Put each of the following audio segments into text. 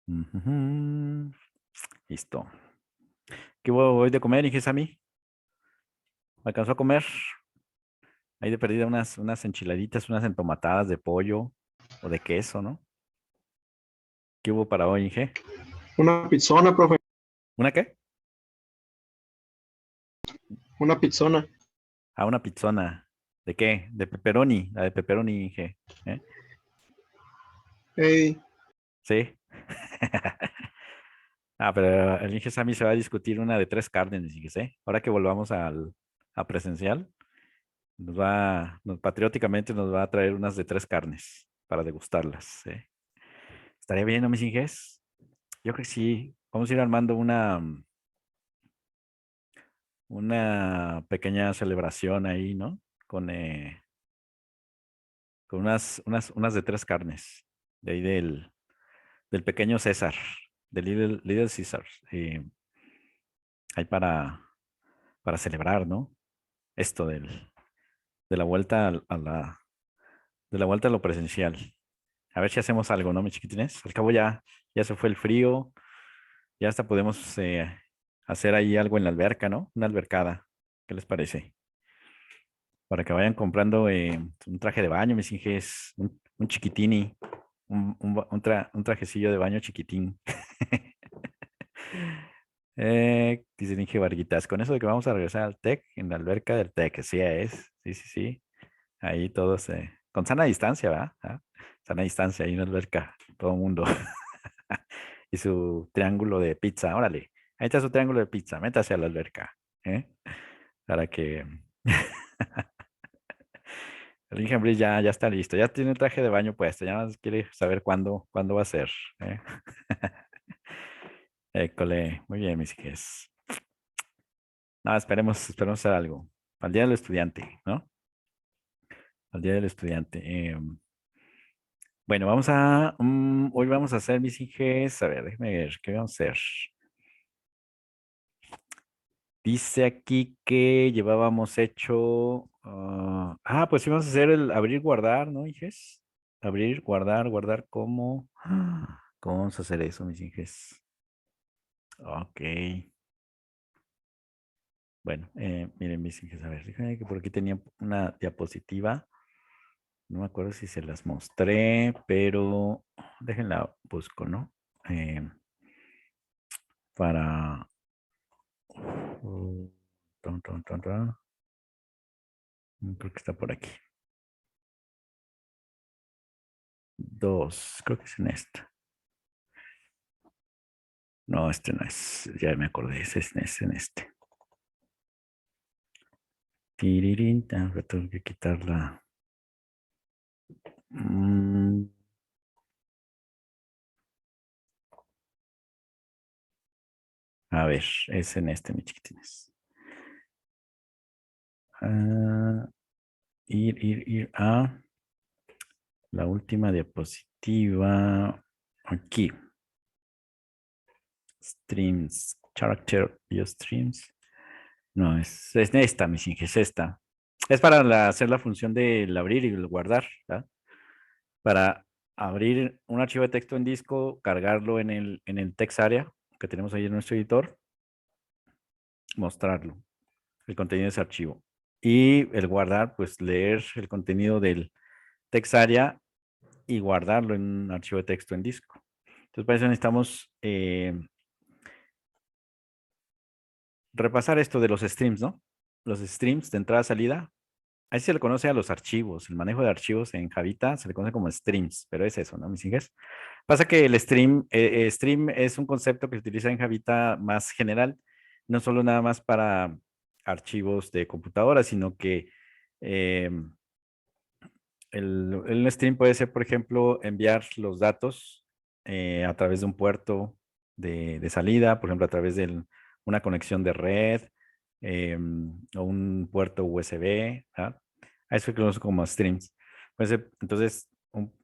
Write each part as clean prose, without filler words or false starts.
Ujujú. Listo. ¿Qué voy de comer, Ingesami? ¿Me alcanzó a comer? Ahí de perdida unas enchiladitas, unas entomatadas de pollo o de queso, ¿no? ¿Qué hubo para hoy, Inge? Una pizzona, profe. ¿Una qué? Una pizzona. Ah, una pizzona. ¿De qué? De pepperoni. La de pepperoni, Inge. ¿Eh? Hey, Sí. Ah, pero el Inge Sami se va a discutir una de 3 carnes, fíjese. Ahora que volvamos a presencial, patrióticamente nos va a traer unas de 3 carnes para degustarlas. ¿Eh? Estaría bien, ¿no, mis Inges? Yo creo que sí. Vamos a ir armando una pequeña celebración ahí, ¿no? Con unas de 3 carnes. De ahí del pequeño César, del Little Caesar. Ahí para celebrar, ¿no? Esto de la vuelta de la vuelta a lo presencial. A ver si hacemos algo, ¿no, mis chiquitines? Al cabo ya se fue el frío, ya hasta podemos hacer ahí algo en la alberca, ¿no? Una albercada. ¿Qué les parece? Para que vayan comprando un traje de baño, mis hinges, un chiquitini, un trajecillo de baño chiquitín. Dice Inge Varguitas, con eso de que vamos a regresar al TEC, en la alberca del TEC, sí es, sí, sí, sí. Ahí todos, con sana distancia, ¿verdad? ¿Ah? Sana distancia, ahí en la alberca, todo el mundo. Y su triángulo de pizza, órale, ahí está su triángulo de pizza, métase a la alberca, ¿eh? Para que el Inge Ambris ya está listo, ya tiene el traje de baño puesto, ya más quiere saber cuándo va a ser, ¿eh? École, muy bien, mis hijas. No, esperemos hacer algo. Al día del estudiante, ¿no? Al día del estudiante. Bueno, hoy vamos a hacer, mis hijas, a ver, déjame ver, ¿qué vamos a hacer? Dice aquí que llevábamos hecho, pues sí vamos a hacer el abrir, guardar, ¿no, hijes? Abrir, guardar, guardar, ¿cómo? ¿Cómo vamos a hacer eso, mis hijes? Ok. Bueno, miren, mis hijas, a ver, déjenme que por aquí tenía una diapositiva. No me acuerdo si se las mostré, pero déjenla busco, ¿no? Eh, para... Tun, tun, tun, tun. Creo que está por aquí. Dos, creo que es en esta. No, este no es, ya me acordé, es en este. Tirirín, tengo que quitarla. Mm, a ver, es en este, mis chiquitines. Ah, ir a la última diapositiva. Aquí. Streams, character view streams. No, es esta, mis hijos, es esta. Es para hacer la función del abrir y el guardar, ¿verdad? Para abrir un archivo de texto en disco, cargarlo en el text area que tenemos ahí en nuestro editor, mostrarlo, el contenido de ese archivo. Y el guardar, pues leer el contenido del text area y guardarlo en un archivo de texto en disco. Entonces, para eso necesitamos repasar esto de los streams, ¿no? Los streams de entrada-salida. Ahí se le conoce a los archivos. El manejo de archivos en Javita se le conoce como streams, pero es eso, ¿no, mis hijas? Pasa que el stream es un concepto que se utiliza en Javita más general, no solo nada más para archivos de computadora, sino que eh, el stream puede ser, por ejemplo, enviar los datos a través de un puerto de salida, por ejemplo, a través de una conexión de red o un puerto USB. ¿Ah? A eso que lo uso como streams. Puede ser, entonces,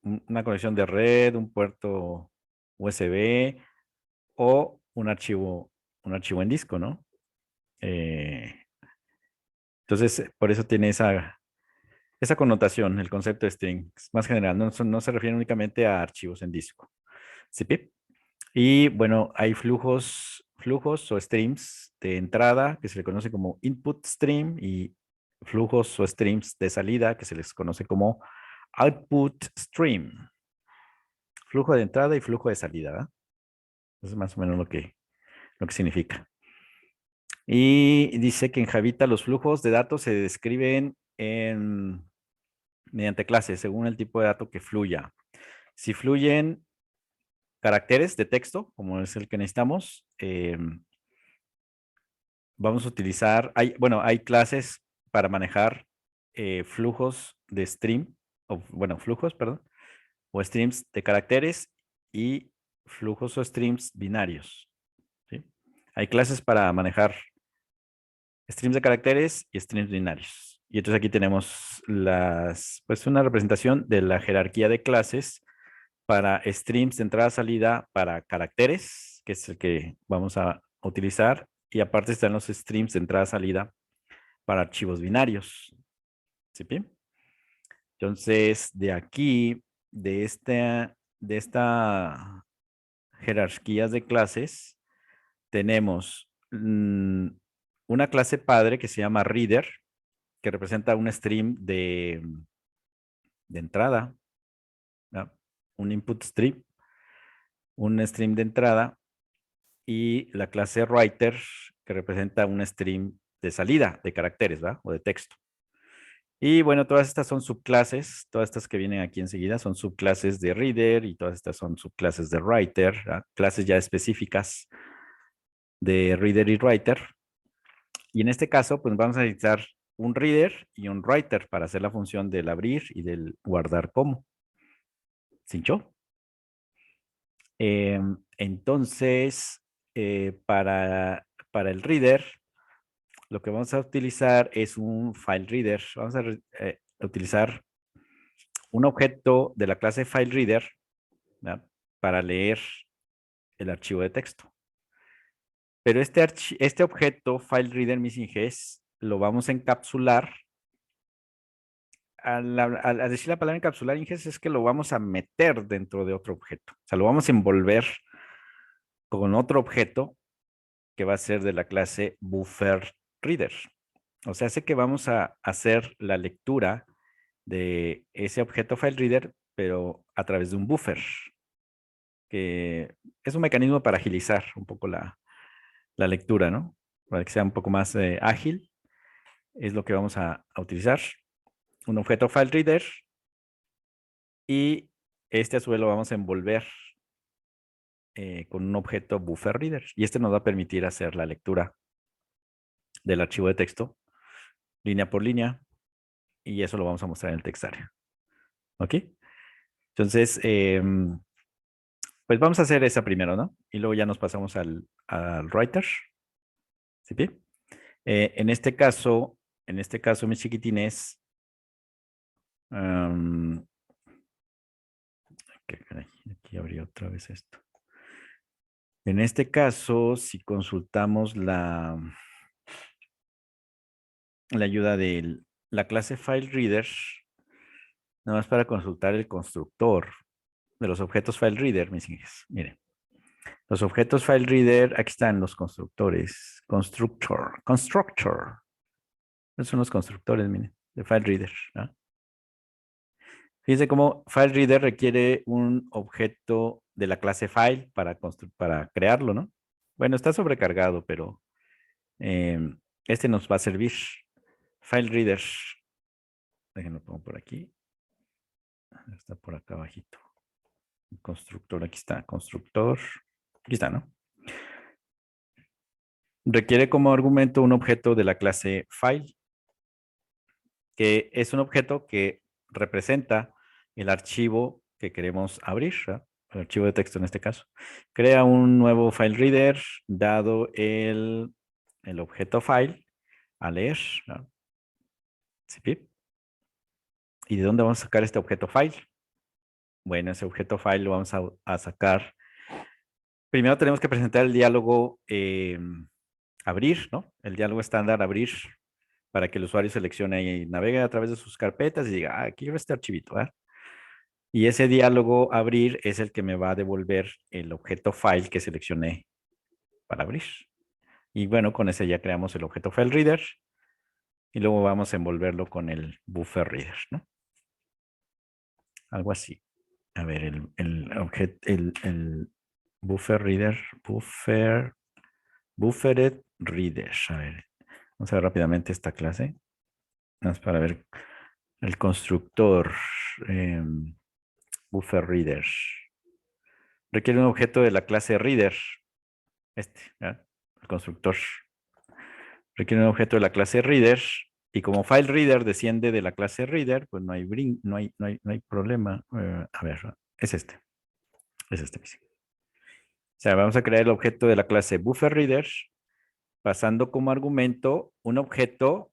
una conexión de red, un puerto USB o un archivo en disco, ¿no? Eh, entonces, por eso tiene esa connotación, el concepto de string, es más general, no se refiere únicamente a archivos en disco. ¿Sí, Pip? Y bueno, hay flujos o streams de entrada que se le conoce como input stream y flujos o streams de salida que se les conoce como output stream. Flujo de entrada y flujo de salida, ¿verdad? Eso es más o menos lo que significa. Y dice que en Javita los flujos de datos se describen mediante clases según el tipo de dato que fluya. Si fluyen caracteres de texto, como es el que necesitamos, vamos a utilizar, hay clases para manejar flujos de stream, flujos, perdón, o streams de caracteres y flujos o streams binarios. ¿Sí? Hay clases para manejar streams de caracteres y streams binarios. Y entonces aquí tenemos pues una representación de la jerarquía de clases para streams de entrada-salida para caracteres, que es el que vamos a utilizar. Y aparte están los streams de entrada-salida para archivos binarios. ¿Sí? Entonces, de aquí, de esta jerarquías de clases, tenemos una clase padre que se llama reader, que representa un stream de entrada, ¿no? Un input stream, un stream de entrada, y la clase writer, que representa un stream de salida de caracteres, ¿verdad? O de texto. Y bueno, todas estas son subclases, todas estas que vienen aquí enseguida son subclases de reader y todas estas son subclases de writer, ¿verdad? Clases ya específicas de reader y writer. Y en este caso, pues vamos a necesitar un reader y un writer para hacer la función del abrir y del guardar como. ¿Cincho? Entonces, para el reader, lo que vamos a utilizar es un file reader. Vamos a utilizar un objeto de la clase file reader, ¿verdad? Para leer el archivo de texto. Pero este objeto file reader missing GES lo vamos a encapsular. Al decir la palabra encapsular, Inges, es que lo vamos a meter dentro de otro objeto. O sea, lo vamos a envolver con otro objeto que va a ser de la clase buffer reader. O sea, hace que vamos a hacer la lectura de ese objeto file reader, pero a través de un buffer, que es un mecanismo para agilizar un poco la lectura, ¿no? Para que sea un poco más ágil, es lo que vamos a utilizar. Un objeto file reader y este a su vez lo vamos a envolver con un objeto buffer reader. Y este nos va a permitir hacer la lectura del archivo de texto línea por línea y eso lo vamos a mostrar en el textario. ¿Ok? Entonces, pues vamos a hacer esa primero, ¿no? Y luego ya nos pasamos al writer. ¿Sí? En este caso, mis chiquitines, aquí abrí otra vez esto. En este caso, si consultamos la ayuda de la clase FileReader, nada más para consultar el constructor de los objetos FileReader, mis hijos. Miren, los objetos FileReader, aquí están los constructores. Constructor. Esos son los constructores, miren, de FileReader, ¿no? Fíjense cómo FileReader requiere un objeto de la clase File para crearlo, ¿no? Bueno, está sobrecargado, pero este nos va a servir. FileReader. Déjenlo pongo por aquí. Está por acá abajito. Constructor, aquí está. Constructor. Aquí está, ¿no? Requiere como argumento un objeto de la clase File, que es un objeto que representa el archivo que queremos abrir, ¿verdad? El archivo de texto en este caso. Crea un nuevo file reader dado el objeto file a leer, ¿verdad? ¿Sí? ¿Y de dónde vamos a sacar este objeto file? Bueno, ese objeto file lo vamos a sacar. Primero tenemos que presentar el diálogo abrir, ¿no? El diálogo estándar abrir para que el usuario seleccione y navegue a través de sus carpetas y diga, ah, quiero este archivito, ¿verdad? Y ese diálogo abrir es el que me va a devolver el objeto file que seleccioné para abrir. Y bueno, con ese ya creamos el objeto file reader y luego vamos a envolverlo con el buffer reader, ¿no? Algo así. A ver, el buffer reader, buffered reader. A ver, vamos a ver rápidamente esta clase. Vamos para ver el constructor buffer reader. Requiere un objeto de la clase reader. ¿Ya? El constructor. Requiere un objeto de la clase reader. Y como file reader desciende de la clase reader, pues no hay problema. A ver, es este. Es este. O sea, vamos a crear el objeto de la clase buffer reader, pasando como argumento un objeto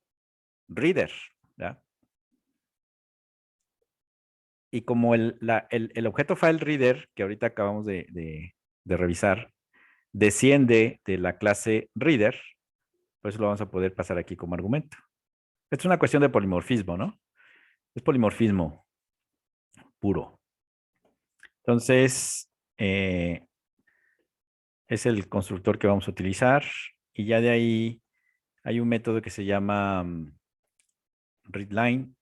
reader. ¿Ya? Y como el objeto file reader, que ahorita acabamos de revisar, desciende de la clase reader, pues lo vamos a poder pasar aquí como argumento. Esto es una cuestión de polimorfismo, ¿no? Es polimorfismo puro. Entonces, es el constructor que vamos a utilizar y ya de ahí hay un método que se llama readline,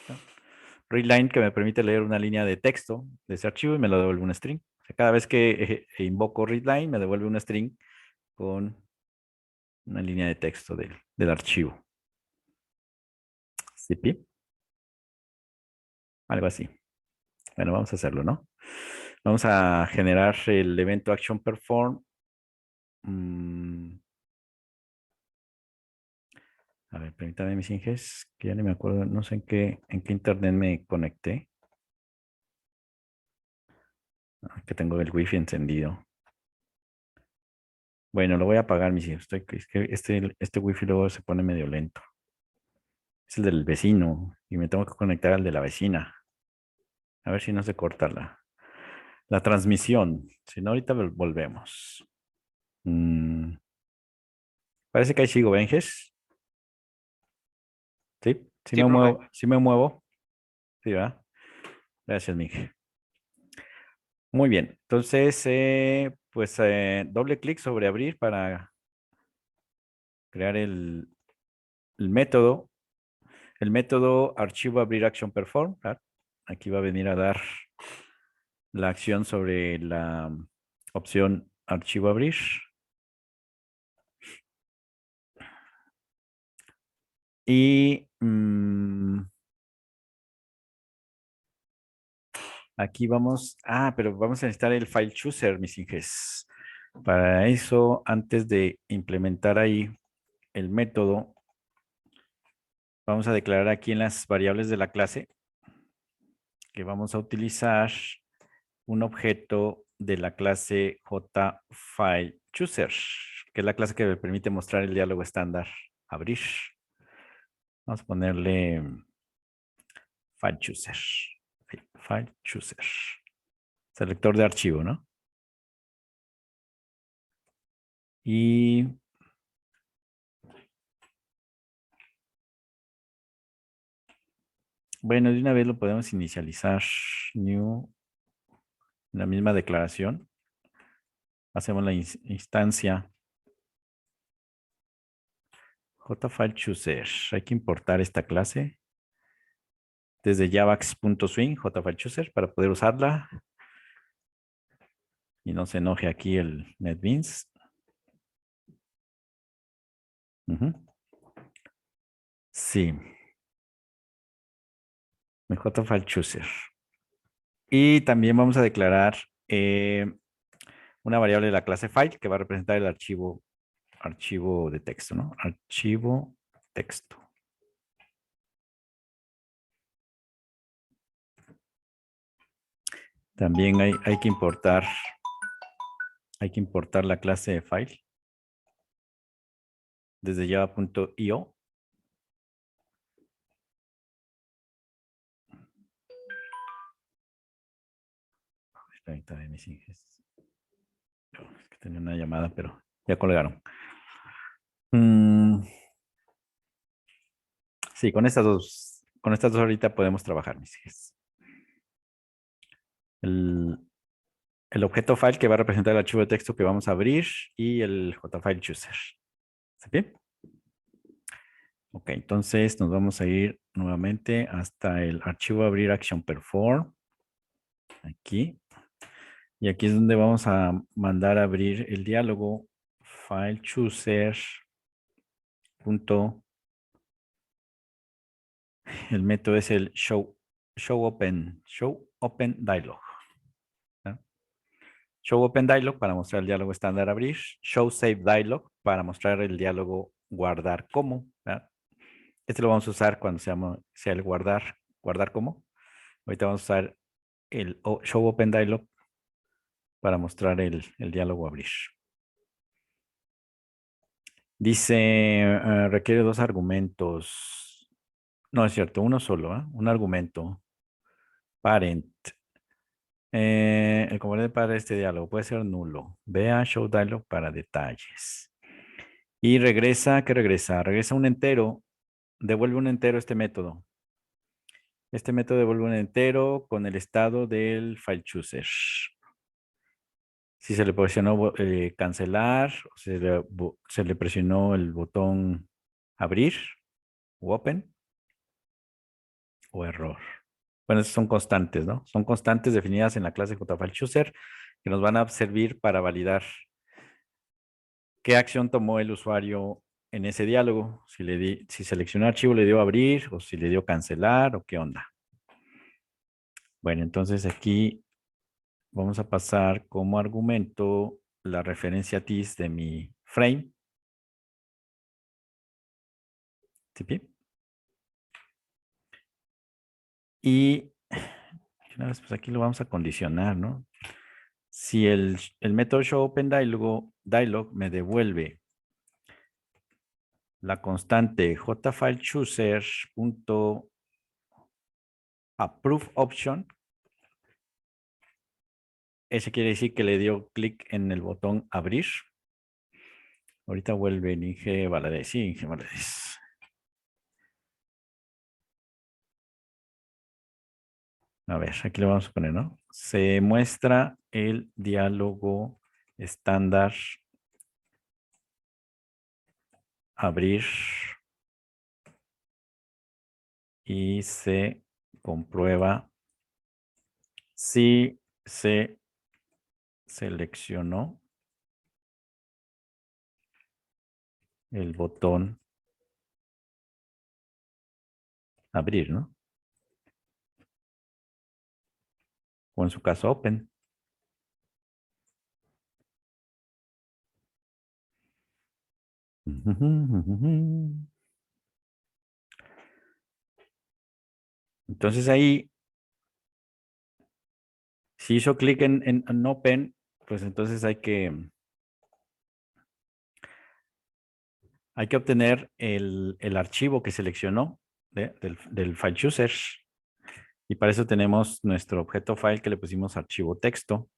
¿no? Readline que me permite leer una línea de texto de ese archivo y me lo devuelve un string. O sea, cada vez que invoco readline me devuelve un string con una línea de texto del archivo. CP. Algo así. Bueno, vamos a hacerlo, ¿no? Vamos a generar el evento action perform. A ver, permítame mis inges, que ya ni me acuerdo, no sé en qué internet me conecté. Que tengo el wifi encendido. Bueno, lo voy a apagar, mis hijos. Es que este wifi luego se pone medio lento. Es el del vecino y me tengo que conectar al de la vecina. A ver si no se corta la transmisión. Si no, ahorita volvemos. Mm, parece que ahí sigo, Benjes. Sí, sí Sí, me profe. muevo, sí me muevo. Sí, ¿verdad? Gracias, Miguel. Muy bien. Entonces, pues doble clic sobre abrir para crear el método. El método archivo abrir action perform. ¿Verdad? Aquí va a venir a dar la acción sobre la opción archivo abrir. Y aquí vamos, pero vamos a necesitar el file chooser, mis inges. Para eso, antes de implementar ahí el método, vamos a declarar aquí en las variables de la clase que vamos a utilizar un objeto de la clase JFileChooser, que es la clase que me permite mostrar el diálogo estándar abrir. Vamos a ponerle FileChooser. FileChooser. Selector de archivo, ¿no? Y bueno, de una vez lo podemos inicializar. New, la misma declaración. Hacemos la instancia JFileChooser. Hay que importar esta clase desde javax.swing, JFileChooser, para poder usarla. Y no se enoje aquí el NetBeans. Sí, mi JFileChooser. Y también vamos a declarar una variable de la clase file que va a representar el archivo de texto, ¿no? Archivo texto. También hay que importar la clase de file desde java.io. Ahorita de mis hijas. Es que tenía una llamada, pero ya colgaron. Sí, con estas dos ahorita podemos trabajar, mis hijas. el objeto file que va a representar el archivo de texto que vamos a abrir y el JFile chooser. ¿Sí bien? Ok, entonces nos vamos a ir nuevamente hasta el archivo abrir action perform. Aquí. Y aquí es donde vamos a mandar a abrir el diálogo file chooser. El método es el show open dialog. ¿No? Show open dialog para mostrar el diálogo estándar abrir. Show save dialog para mostrar el diálogo guardar como. ¿No? Este lo vamos a usar cuando sea el guardar como. Ahorita vamos a usar el show open dialog para mostrar el diálogo abrir. Dice, requiere dos argumentos. No, es cierto, uno solo, ¿eh? Un argumento. Parent. El componente para este diálogo puede ser nulo. Vea show dialog para detalles. Y regresa, ¿qué regresa? Regresa un entero. Devuelve un entero este método. Este método devuelve un entero con el estado del file chooser. Si se le presionó cancelar, se le presionó el botón abrir o open o error. Bueno, esas son constantes, ¿no? Son constantes definidas en la clase JFileChooser que nos van a servir para validar qué acción tomó el usuario en ese diálogo. Si seleccionó archivo, le dio abrir o si le dio cancelar o qué onda. Bueno, entonces aquí vamos a pasar como argumento la referencia TIS de mi frame. ¿Sí? Y una vez, pues aquí lo vamos a condicionar, ¿no? Si el método showOpenDialog me devuelve la constante jFileChooser.approveOption, ese quiere decir que le dio clic en el botón abrir. Ahorita vuelve Inge Valadez. Sí, Inge Valadez. A ver, aquí lo vamos a poner, ¿no? Se muestra el diálogo estándar abrir y se comprueba si se seleccionó el botón abrir, ¿no? O en su caso, open. Entonces ahí, si hizo clic en open, pues entonces hay que obtener el archivo que seleccionó del file chooser. Y para eso tenemos nuestro objeto file que le pusimos archivo texto.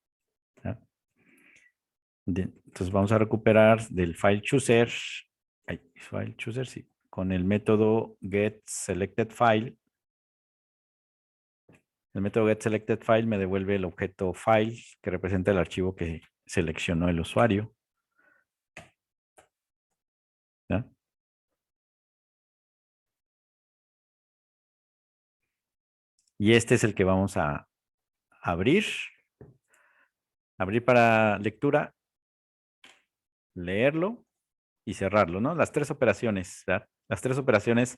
¿Ya? Entonces vamos a recuperar del file chooser, sí, con el método getSelectedFile. El método getSelectedFile me devuelve el objeto file que representa el archivo que seleccionó el usuario. ¿Ya? Y este es el que vamos a abrir. Abrir para lectura, leerlo y cerrarlo, ¿no? Las tres operaciones, ¿verdad? Las tres operaciones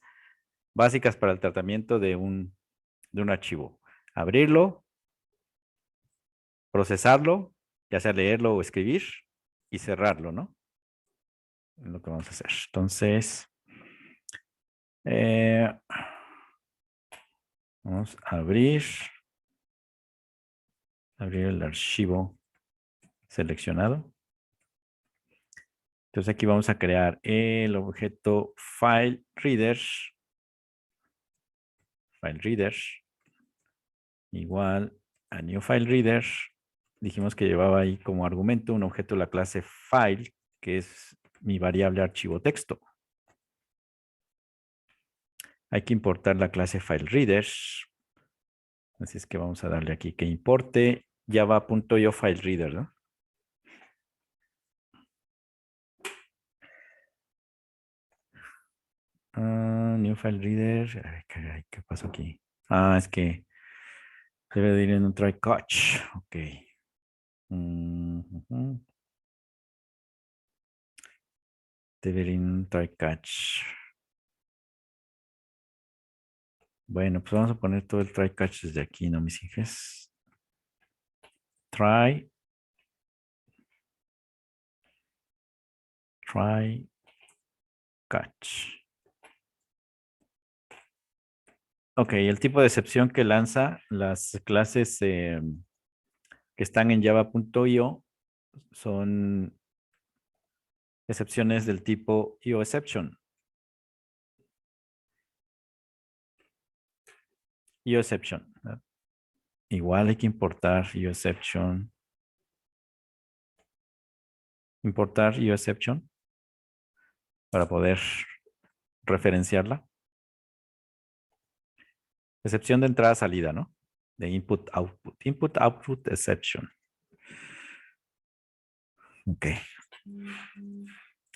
básicas para el tratamiento de un archivo. Abrirlo, procesarlo, ya sea leerlo o escribir, y cerrarlo, ¿no? Es lo que vamos a hacer. Entonces, vamos a abrir el archivo seleccionado. Entonces aquí vamos a crear el objeto FileReader igual a NewFileReader. Dijimos que llevaba ahí como argumento un objeto de la clase file, que es mi variable archivo texto. Hay que importar la clase FileReader Así es que vamos a darle aquí que importe java.io file reader, ¿no? New file reader. Ay, caray, ¿qué pasó aquí? Es que debe de ir en un try catch. Ok. Ujú. Debe ir en un try catch. Bueno, pues vamos a poner todo el try catch desde aquí, ¿no, mis hijas? Try catch. Ok, el tipo de excepción que lanza las clases que están en java.io son excepciones del tipo IOException. IOException. ¿No? Igual hay que importar IOException. Importar IOException para poder referenciarla. Excepción de entrada-salida, ¿no? De input-output. Input-output exception. Ok.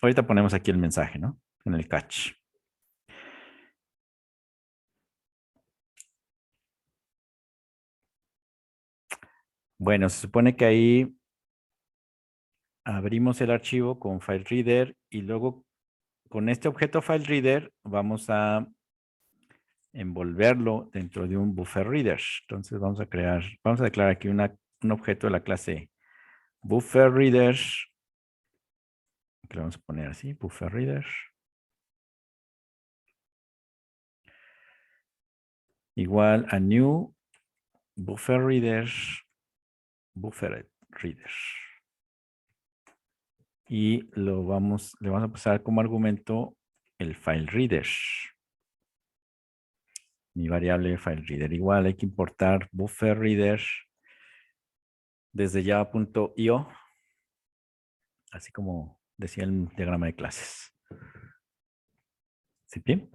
Ahorita ponemos aquí el mensaje, ¿no? En el catch. Bueno, se supone que ahí abrimos el archivo con FileReader y luego con este objeto FileReader vamos a envolverlo dentro de un BufferReader. Entonces vamos a declarar aquí un objeto de la clase BufferReader, que le vamos a poner así, BufferReader. Igual a new BufferReader, BufferReader. Y le vamos a pasar como argumento el FileReader. Mi variable FileReader. Igual hay que importar BufferReader desde java.io, así como decía el diagrama de clases. ¿Sí, bien?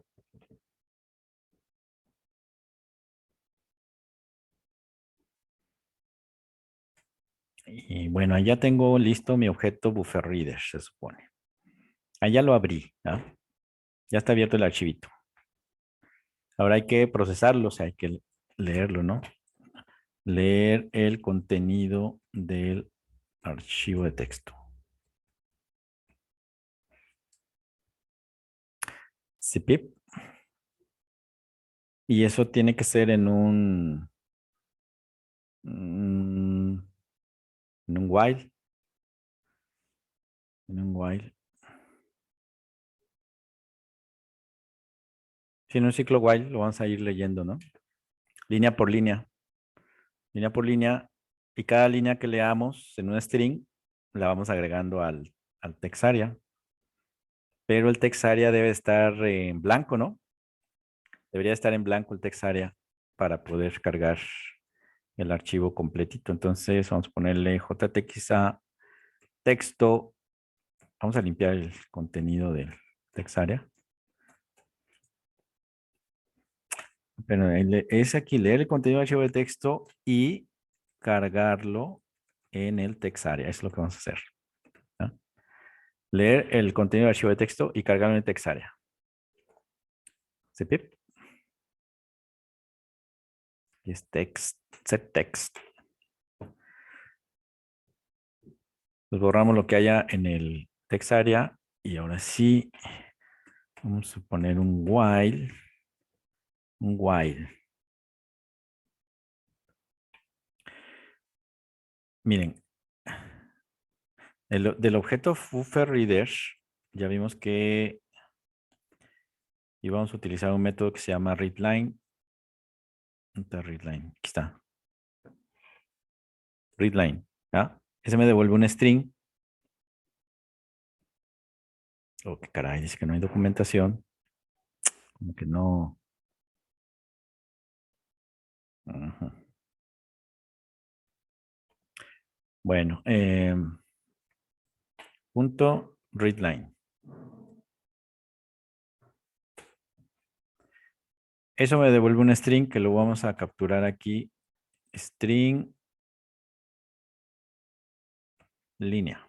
Y bueno, allá tengo listo mi objeto BufferReader, se supone. Allá lo abrí, ¿no? Ya está abierto el archivito. Ahora hay que procesarlo, o sea, hay que leerlo, ¿no? Leer el contenido del archivo de texto. Zip. Y eso tiene que ser en un while. En un while. Si en un ciclo while lo vamos a ir leyendo, ¿no? Línea por línea. Línea por línea. Y cada línea que leamos en un string la vamos agregando al text area. Pero el text area debe estar en blanco, ¿no? Debería estar en blanco el text area para poder cargar el archivo completito. Entonces vamos a ponerle JTX a texto. Vamos a limpiar el contenido del text area. Pero es aquí leer el contenido del archivo de texto y cargarlo en el text area. Es lo que vamos a hacer. ¿No? Leer el contenido del archivo de texto y cargarlo en el text area. ¿Sí, Pip? Y es text, set text. Pues borramos lo que haya en el text area y ahora sí vamos a poner un while. Un while. Miren, del objeto BufferReader ya vimos que íbamos a utilizar un método que se llama readLine. readLine, aquí está. ReadLine. ¿Ya? Ese me devuelve un string. Oh, qué caray, dice que no hay documentación. Como que no. Ajá. Bueno, punto readLine. Eso me devuelve un string que lo vamos a capturar aquí string línea.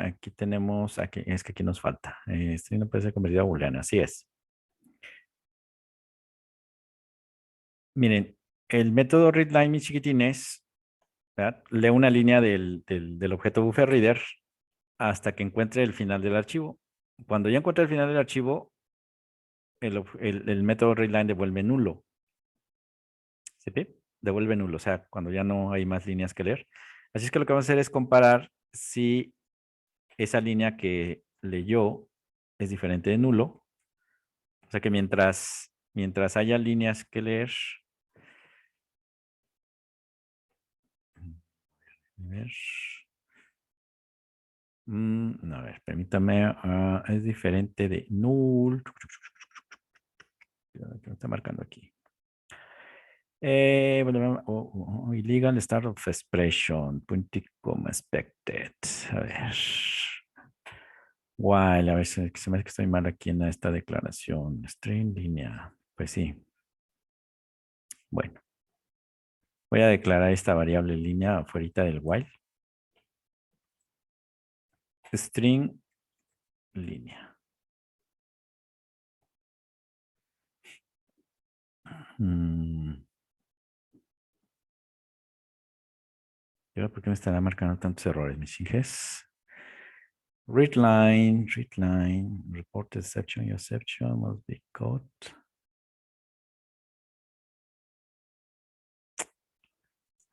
Aquí tenemos, aquí, es que aquí nos falta. String no puede ser convertido a booleano, así es. Miren, el método readLine, mis chiquitines, ¿verdad? Lee una línea del objeto bufferReader hasta que encuentre el final del archivo. Cuando ya encuentre el final del archivo, el método readLine devuelve nulo. ¿Sí? Devuelve nulo, o sea, cuando ya no hay más líneas que leer. Así es que lo que vamos a hacer es comparar si esa línea que leyó es diferente de nulo. O sea que mientras haya líneas que leer, a ver, a ver, permítame, es diferente de null. ¿Qué me está marcando aquí? Bueno, illegal start of expression, punto y coma expected. A ver. While, a ver, se me hace que estoy mal aquí en esta declaración. String línea. Pues sí. Bueno, voy a declarar esta variable línea afuera del while. String línea. ¿Y ahora por qué me estará marcando tantos errores, mis chinges? Readline, report exception must be caught.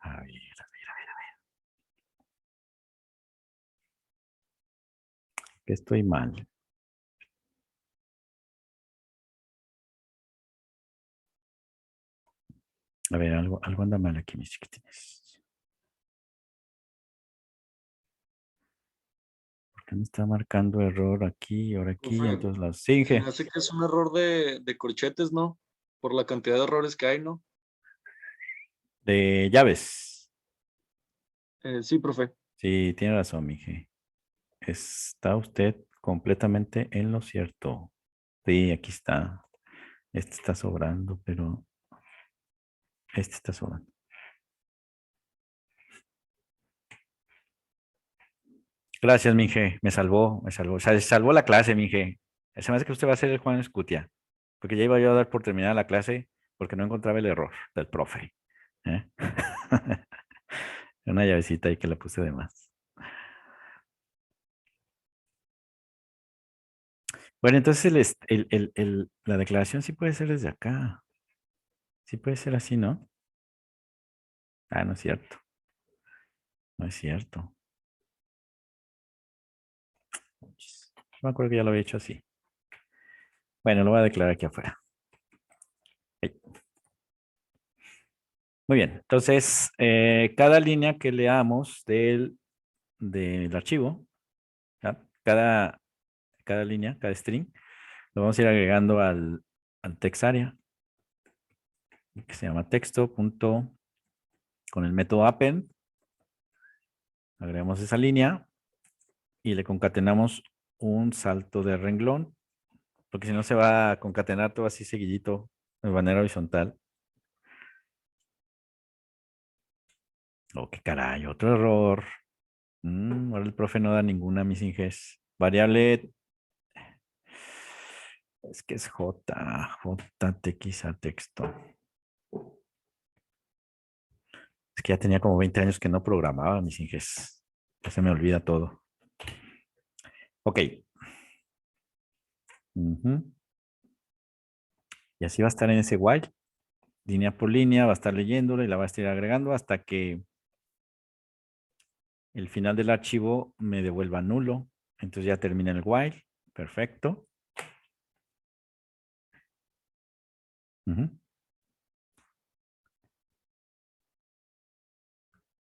A ver. Que estoy mal. A ver, algo anda mal aquí, mis chiquitines. ¿Por qué me está marcando error aquí y ahora aquí? Profe, Entonces las se me sigue. hace que es un error de corchetes, ¿no? Por la cantidad de errores que hay, ¿no? De llaves. Sí, profe. Sí, tiene razón, mije. Está usted completamente en lo cierto. Sí, aquí está. Este está sobrando, pero este está sobrando. Gracias, mije. Me salvó, me salvó. O sea, salvó la clase, mije. Se me hace que usted va a ser el Juan Escutia. Porque ya iba yo a dar por terminada la clase porque no encontraba el error del profe. ¿Eh? Una llavecita ahí que la puse de más. Bueno, entonces la declaración sí puede ser desde acá. Sí puede ser así, ¿no? Ah, no es cierto. No es cierto. No me acuerdo que ya lo había hecho así. Bueno, lo voy a declarar aquí afuera. Ahí. Muy bien. Entonces, cada línea que leamos del archivo, ¿ya? Cada línea, cada string, lo vamos a ir agregando al text area, que se llama texto. Con el método append, agregamos esa línea y le concatenamos un salto de renglón, porque si no se va a concatenar todo así seguidito de manera horizontal. Oh, qué caray, otro error. Ahora el profe no da ninguna, mis inges. Variable, es que es JTX a texto. Es que ya tenía como 20 años que no programaba, mis inges. Ya se me olvida todo. Ok. Y así va a estar en ese while. Línea por línea, va a estar leyéndolo y la va a estar agregando hasta que el final del archivo me devuelva nulo. Entonces ya termina el while. Perfecto.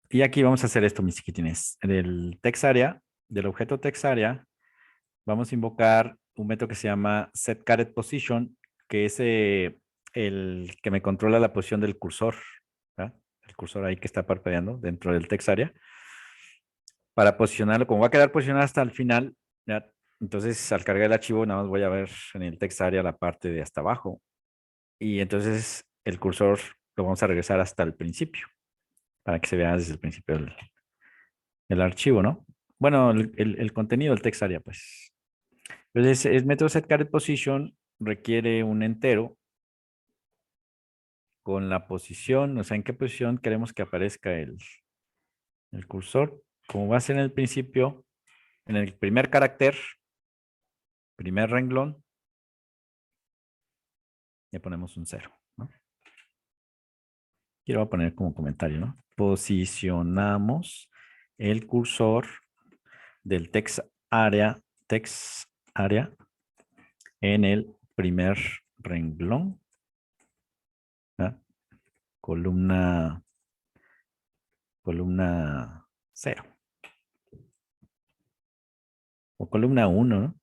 Y aquí vamos a hacer esto, mis chiquitines. Del text area, del objeto text area, vamos a invocar un método que se llama setCaretPosition, que es el que me controla la posición del cursor. ¿verdad? El cursor ahí que está parpadeando dentro del text area. para posicionarlo, como va a quedar posicionado hasta el final, ya, entonces al cargar el archivo nada más voy a ver en el text area la parte de hasta abajo. Y entonces el cursor lo vamos a regresar hasta el principio, para que se vea desde el principio el archivo, ¿no? Bueno, el contenido del text area, pues. Entonces, el método setCarretPosition requiere un entero con la posición, o sea, en qué posición queremos que aparezca el cursor. Como va a ser en el principio, en el primer carácter, primer renglón, le ponemos un 0, ¿no? Quiero poner como comentario, ¿no? Posicionamos el cursor del text area en el primer renglón, ¿ah? Columna 0 o columna 1, ¿no?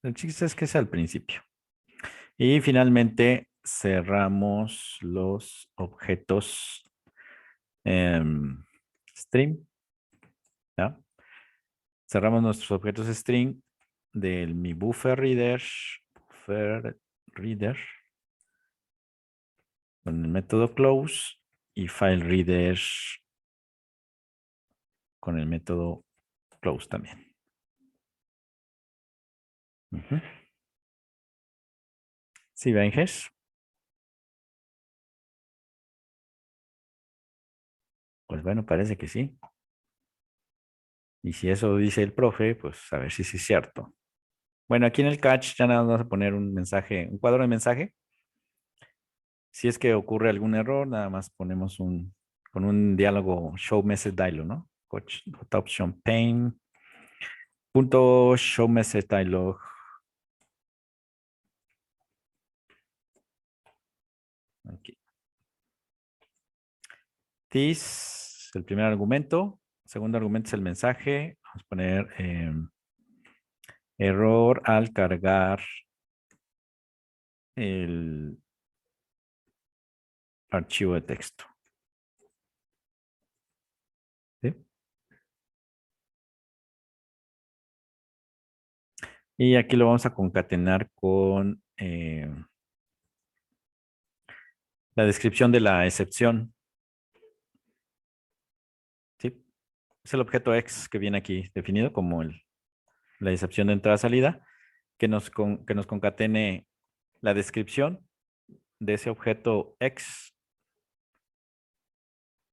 El chiste es que es al principio. Y finalmente cerramos los objetos string, ¿ya? Cerramos nuestros objetos string del mi buffer reader con el método close y file reader con el método close también. ¿Sí, Benjes? Pues bueno, parece que sí. Y si eso dice el profe, pues a ver si sí es cierto. Bueno, aquí en el catch ya nada más vamos a poner un mensaje, un cuadro de mensaje. Si es que ocurre algún error, nada más ponemos con un diálogo show message dialog, ¿no? Coach option pane punto show message dialog. Aquí. This, el primer argumento. El segundo argumento es el mensaje. Vamos a poner error al cargar el archivo de texto. ¿Sí? Y aquí lo vamos a concatenar con la descripción de la excepción. ¿Sí? Es el objeto X que viene aquí definido como la excepción de entrada-salida, que nos concatene la descripción de ese objeto X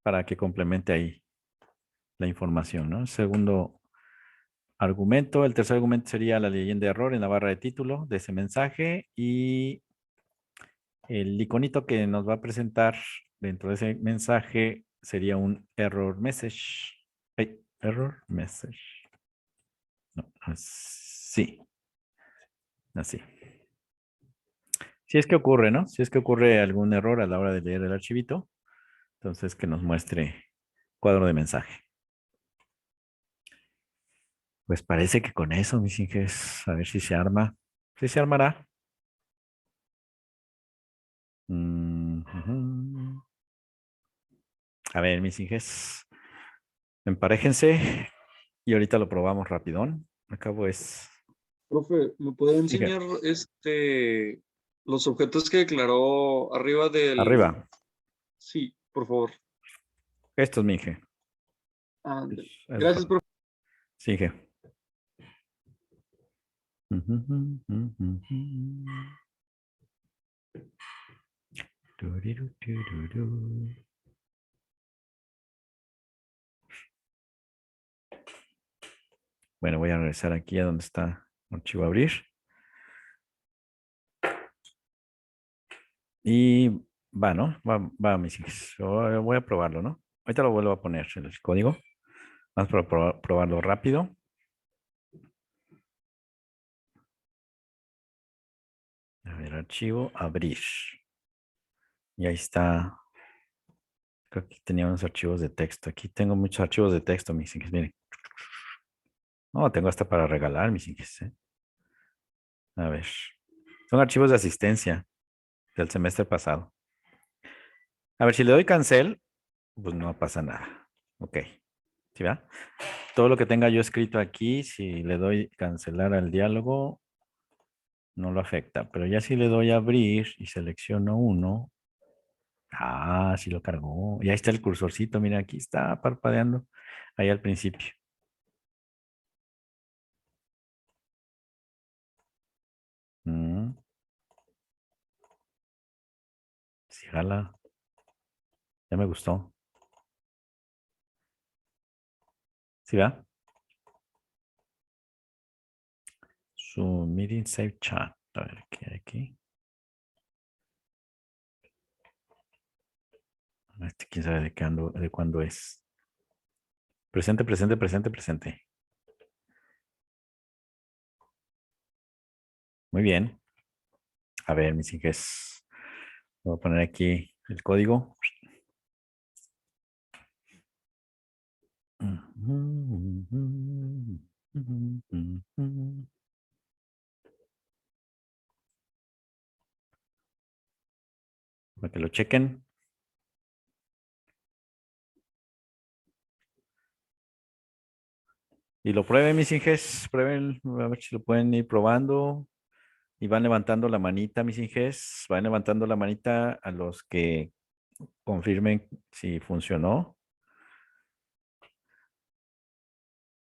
para que complemente ahí la información, ¿no? Segundo argumento. El tercer argumento sería la leyenda de error en la barra de título de ese mensaje y el iconito que nos va a presentar dentro de ese mensaje sería un error message. Error message. No, así. Así. Si es que ocurre, ¿no? Si es que ocurre algún error a la hora de leer el archivito, entonces que nos muestre cuadro de mensaje. Pues parece que con eso, mis inges, a ver si se arma. ¿Sí se armará? Ujú. A ver, mis inges, emparéjense y ahorita lo probamos rapidón. Acabo es... Profe, ¿me puede Dije, enseñar los objetos que declaró arriba del... arriba. Sí, por favor. Esto es mi inge. Ándale. Es Gracias, profe. sí, inge. Bueno, voy a regresar aquí a donde está el archivo abrir. Y va, ¿no? Va, mis hijos. Voy a probarlo, ¿no? Ahorita lo vuelvo a poner en el código. Vamos a probarlo rápido. A ver, archivo, abrir. Y ahí está. Creo que tenía unos archivos de texto. Aquí tengo muchos archivos de texto, mis hijos. Miren. No, tengo hasta para regalar, mis hijos. A ver. Son archivos de asistencia del semestre pasado. A ver, si le doy cancel, pues no pasa nada. Ok. ¿Sí va? Todo lo que tenga yo escrito aquí, si le doy cancelar al diálogo, no lo afecta. Pero ya si le doy abrir y selecciono uno, sí lo cargó. Y ahí está el cursorcito, mira, aquí está parpadeando, ahí al principio. Mm, sí, jala. Ya me gustó. ¿Sí va? Su meeting save chat. A ver, ¿qué hay aquí? Este quién sabe de cuándo es. Presente, presente, presente, presente. Muy bien. A ver, mis hijas. Voy a poner aquí el código. Para que lo chequen. Y lo prueben, mis hijas. Prueben, a ver si lo pueden ir probando. Y van levantando la manita, mis hijas. Van levantando la manita a los que confirmen si funcionó.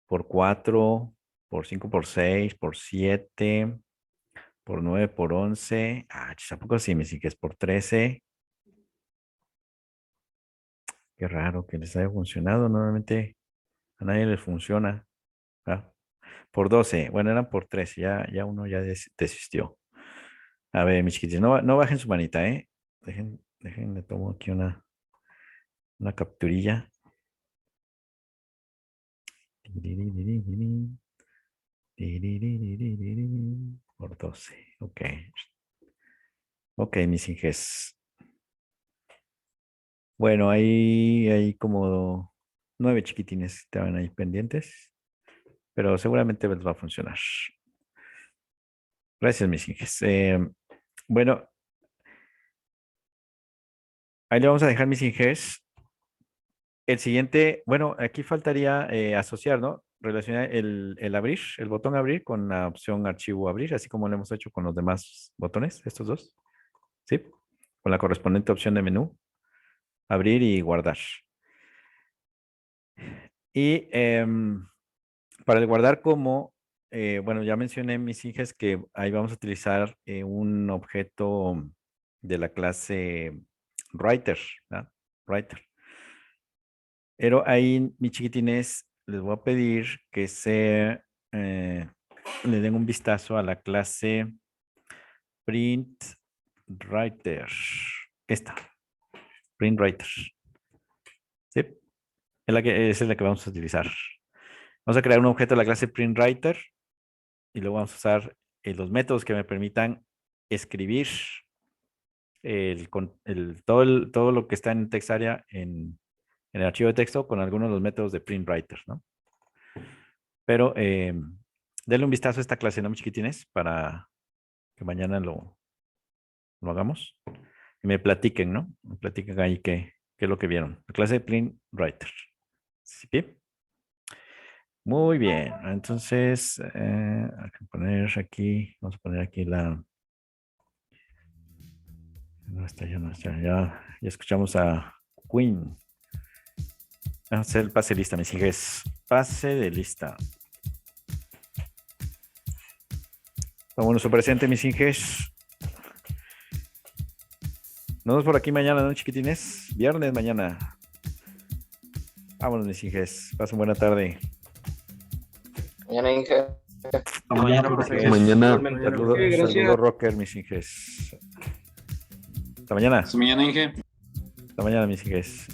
Por 4, por 5, por 6, por 7, por 9, por 11. ¿A poco sí, mis hijas? Por 13. Qué raro que les haya funcionado. Normalmente a nadie les funciona. ¿Va? Por 12. Bueno, eran por 13. Ya uno ya desistió. A ver, mis chiquitos, no bajen su manita, ¿eh? Le tomo aquí una capturilla. Por 12. Ok. Ok, mis hijas. Bueno, hay como 9 chiquitines que estaban ahí pendientes, pero seguramente les va a funcionar. Gracias, mis hijas. Bueno, ahí le vamos a dejar mis hijas. El siguiente, bueno, aquí faltaría asociar, ¿no? Relacionar el abrir, el botón abrir con la opción archivo abrir, así como lo hemos hecho con los demás botones, estos dos, ¿sí? Con la correspondiente opción de menú, abrir y guardar. Y para el guardar como, bueno, ya mencioné mis hijas que ahí vamos a utilizar un objeto de la clase writer, ¿verdad? Writer. Pero ahí, mis chiquitines, les voy a pedir que le den un vistazo a la clase print writer. Esta, print writer. ¿Sí? Esa es la que vamos a utilizar. Vamos a crear un objeto de la clase print writer y luego vamos a usar los métodos que me permitan escribir todo lo que está en TextArea en el archivo de texto con algunos de los métodos de print writer, ¿no? Pero denle un vistazo a esta clase, ¿no, mis chiquitines? Para que mañana lo hagamos. Y me platiquen, ¿no? Me platiquen ahí qué es lo que vieron. La clase de print writer. ¿Sí? Muy bien. Entonces, hay que poner aquí, vamos a poner aquí no está, ya no está, ya escuchamos a Queen. Vamos a hacer el pase de lista, mis hijas. Pase de lista. Vámonos su presente, mis hijas. Nos vemos por aquí mañana, ¿no, chiquitines? Viernes mañana. Vámonos, mis hijas. Pasen buena tarde. Mañana, Inge. Mañana, profe. Mañana. Saludos, Gracias. saludos, rocker, mis hijas. Hasta mañana. Hasta mañana, Inge. Hasta mañana, mis hijas.